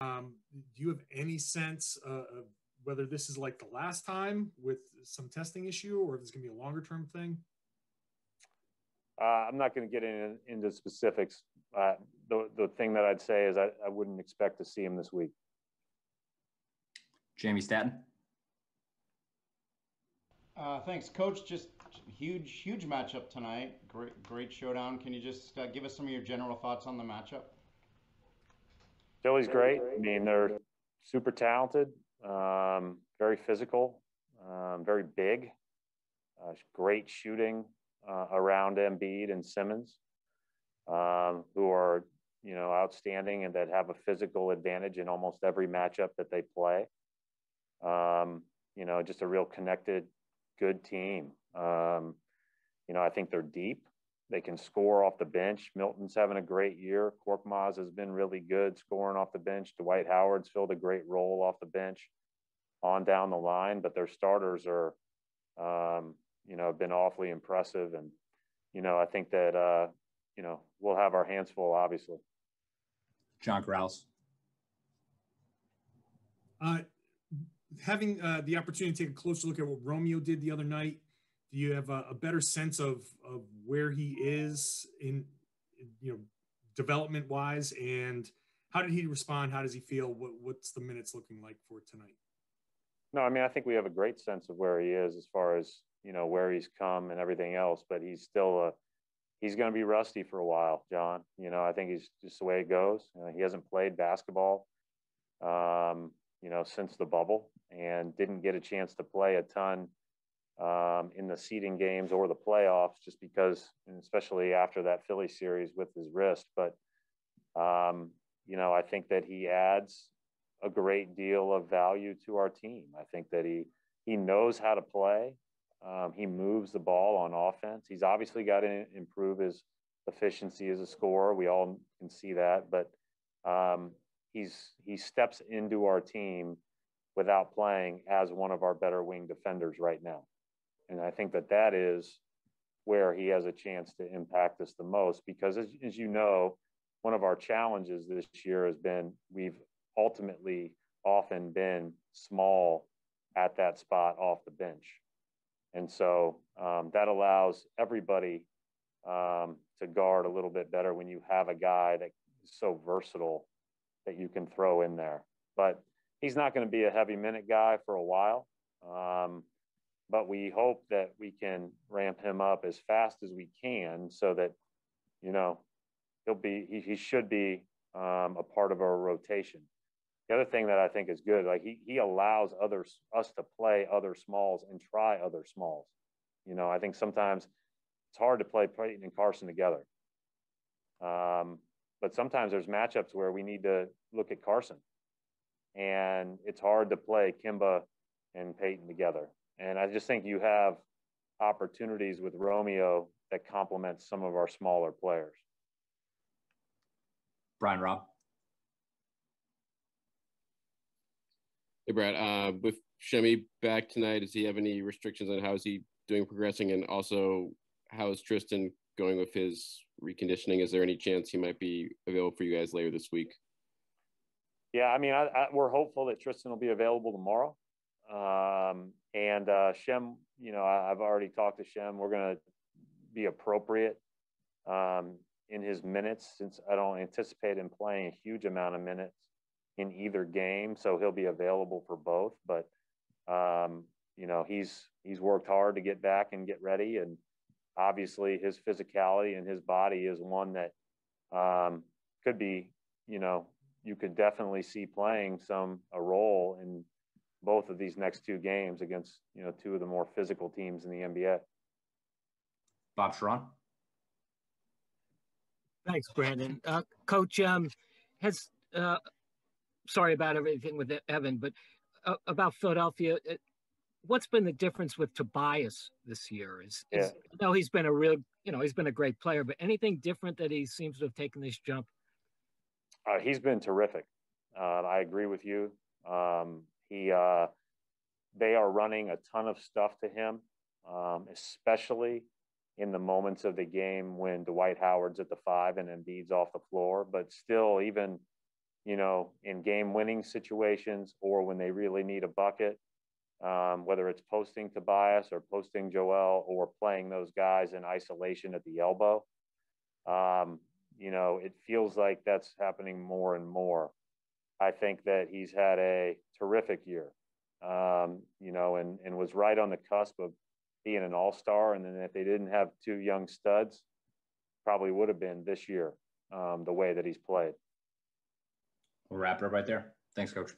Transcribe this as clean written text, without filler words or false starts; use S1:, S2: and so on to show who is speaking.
S1: Do you have any sense of whether this is like the last time with some testing issue or if it's going to be a longer term thing?
S2: I'm not going to get into specifics. The thing that I'd say is I wouldn't expect to see him this week.
S3: Jamie Staton.
S4: Thanks, Coach. Just huge matchup tonight. Great showdown. Can you just give us some of your general thoughts on the matchup?
S2: Philly's great. I mean, they're super talented, very physical, very big, great shooting around Embiid and Simmons, who are, outstanding and that have a physical advantage in almost every matchup that they play. Just a real connected, good team. I think they're deep. They can score off the bench. Milton's having a great year. Korkmaz has been really good scoring off the bench. Dwight Howard's filled a great role off the bench on down the line, but their starters are, have been awfully impressive. And, I think that, we'll have our hands full, obviously.
S3: John Krause.
S1: Having the opportunity to take a closer look at what Romeo did the other night, do you have a better sense of where he is in development wise, and how did he respond? How does he feel? What's the minutes looking like for tonight?
S2: No, I mean, I think we have a great sense of where he is as far as, where he's come and everything else, but he's still he's going to be rusty for a while, John. I think he's just the way it goes. He hasn't played basketball, since the bubble, and didn't get a chance to play a ton in the seeding games or the playoffs, just because, and especially after that Philly series with his wrist. But, I think that he adds a great deal of value to our team. I think that he knows how to play. He moves the ball on offense. He's obviously got to improve his efficiency as a scorer. We all can see that, but he steps into our team without playing as one of our better wing defenders right now. And I think that is where he has a chance to impact us the most, because as you know, one of our challenges this year has been we've ultimately often been small at that spot off the bench. And so that allows everybody to guard a little bit better when you have a guy that is so versatile that you can throw in there. But he's not going to be a heavy minute guy for a while. But we hope that we can ramp him up as fast as we can so that, he should be a part of our rotation. The other thing that I think is good, like he allows us to play other smalls and try other smalls. I think sometimes it's hard to play Peyton and Carson together. But sometimes there's matchups where we need to look at Carson, and it's hard to play Kimba and Peyton together. And I just think you have opportunities with Romeo that complement some of our smaller players.
S3: Brian Robb.
S5: Hey, Brad. With Shemi back tonight, does he have any restrictions on how is he doing progressing? And also, how is Tristan going with his reconditioning? Is there any chance he might be available for you guys later this week?
S2: Yeah, I mean, we're hopeful that Tristan will be available tomorrow. And Shem, I've already talked to Shem. We're going to be appropriate in his minutes, since I don't anticipate him playing a huge amount of minutes in either game. So he'll be available for both. But, he's worked hard to get back and get ready. And obviously his physicality and his body is one that could be, you could definitely see playing a role in both of these next two games against, two of the more physical teams in the NBA.
S3: Bob Sharon.
S6: Thanks, Brandon. Coach, sorry about everything with Evan, but about Philadelphia, what's been the difference with Tobias this year? I know he's been he's been a great player, but anything different that he seems to have taken this jump?
S2: He's been terrific. I agree with you. They are running a ton of stuff to him, especially in the moments of the game when Dwight Howard's at the 5 and Embiid's off the floor. But still, even you know, in game-winning situations or when they really need a bucket, whether it's posting Tobias or posting Joel or playing those guys in isolation at the elbow. You know, it feels like that's happening more and more. I think that he's had a terrific year, you know, and was right on the cusp of being an all-star. And then if they didn't have two young studs, probably would have been this year, the way that he's played.
S3: We'll wrap it up right there. Thanks, Coach.